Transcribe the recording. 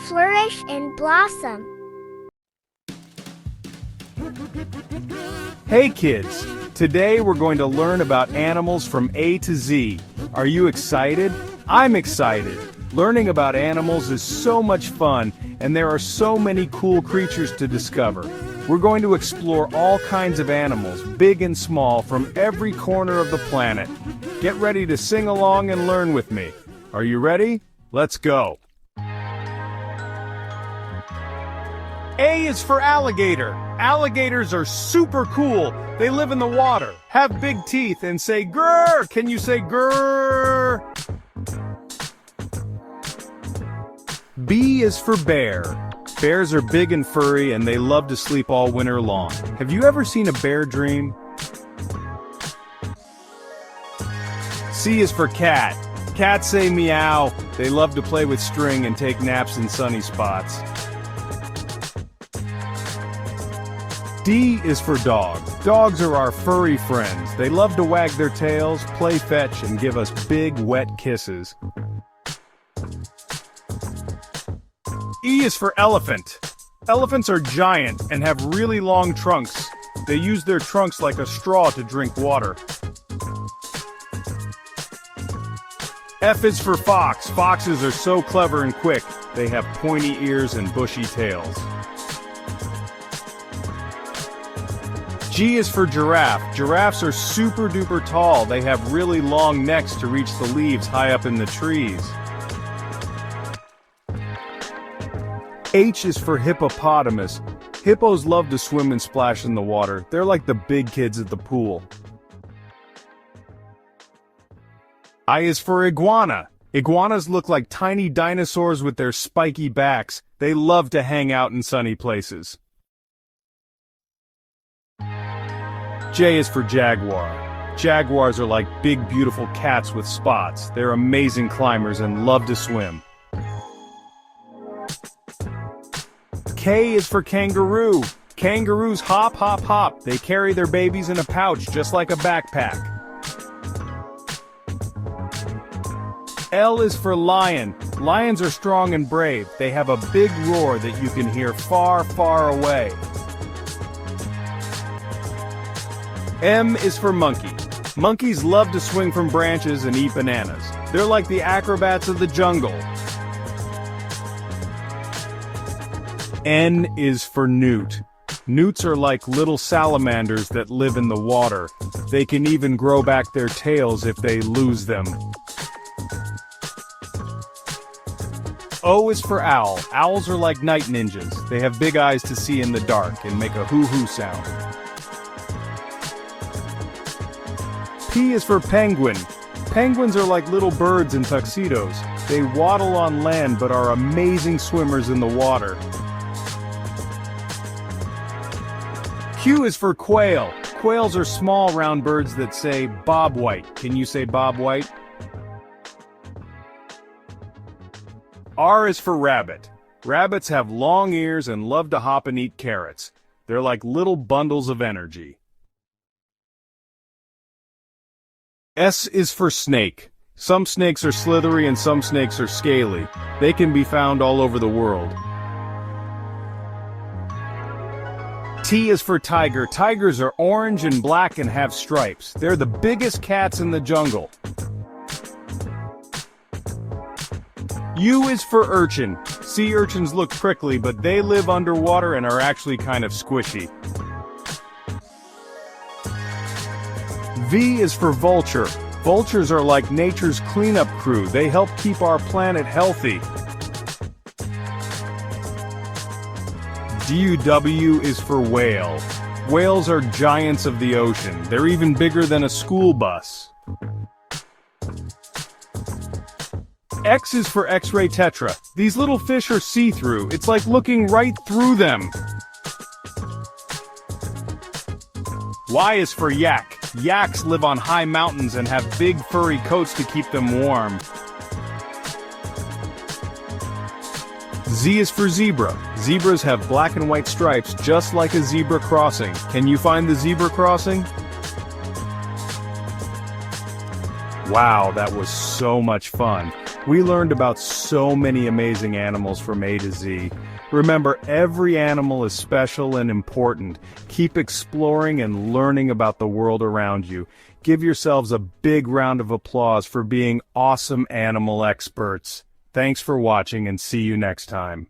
flourish and blossom. Hey kids, today we're going to learn about animals from A to Z. Are you excited? I'm excited. Learning about animals is so much fun, and there are so many cool creatures to discover. We're going to explore all kinds of animals, big and small, from every corner of the planet. Get ready to sing along and learn with me. Are you ready? Let's go. A is for alligator. Alligators are super cool. They live in the water, have big teeth, and say grrr. Can you say grrr? B is for bear. Bears are big and furry, and they love to sleep all winter long. Have you ever seen a bear dream? C is for cat. Cats say meow. They love to play with string and take naps in sunny spots. D is for dog. Dogs are our furry friends. They love to wag their tails, play fetch, and give us big, wet kisses. E is for elephant. Elephants are giant and have really long trunks. They use their trunks like a straw to drink water. F is for fox. Foxes are so clever and quick. They have pointy ears and bushy tails. G is for giraffe. Giraffes are super duper tall. They have really long necks to reach the leaves high up in the trees. H is for hippopotamus. Hippos love to swim and splash in the water. They're like the big kids at the pool. I is for iguana. Iguanas look like tiny dinosaurs with their spiky backs. They love to hang out in sunny places. J is for jaguar. Jaguars are like big, beautiful cats with spots. They're amazing climbers and love to swim. K is for kangaroo. Kangaroos hop, hop, hop. They carry their babies in a pouch just like a backpack. L is for lion. Lions are strong and brave. They have a big roar that you can hear far, far away. M is for monkey. Monkeys love to swing from branches and eat bananas. They're like the acrobats of the jungle. N is for newt. Newts are like little salamanders that live in the water. They can even grow back their tails if they lose them. O is for owl. Owls are like night ninjas. They have big eyes to see in the dark and make a hoo-hoo sound. P is for penguin. Penguins are like little birds in tuxedos. They waddle on land but are amazing swimmers in the water. Q is for quail. Quails are small round birds that say bob white. Can you say bob white? R is for rabbit. Rabbits have long ears and love to hop and eat carrots. They're like little bundles of energy. S is for snake. Some snakes are slithery and some snakes are scaly. They can be found all over the world. T is for tiger. Tigers are orange and black and have stripes. They're the biggest cats in the jungle. U is for urchin. Sea urchins look prickly, but they live underwater and are actually kind of squishy. V is for vulture. Vultures are like nature's cleanup crew. They help keep our planet healthy. DUW is for whale. Whales are giants of the ocean. They're even bigger than a school bus. X is for X-ray tetra. These little fish are see-through. It's like looking right through them. Y is for yak. Yaks live on high mountains and have big furry coats to keep them warm. Z is for zebra. Zebras have black and white stripes just like a zebra crossing. Can you find the zebra crossing? Wow, that was so much fun. We learned about so many amazing animals from A to Z. Remember, every animal is special and important. Keep exploring and learning about the world around you. Give yourselves a big round of applause for being awesome animal experts. Thanks for watching and see you next time.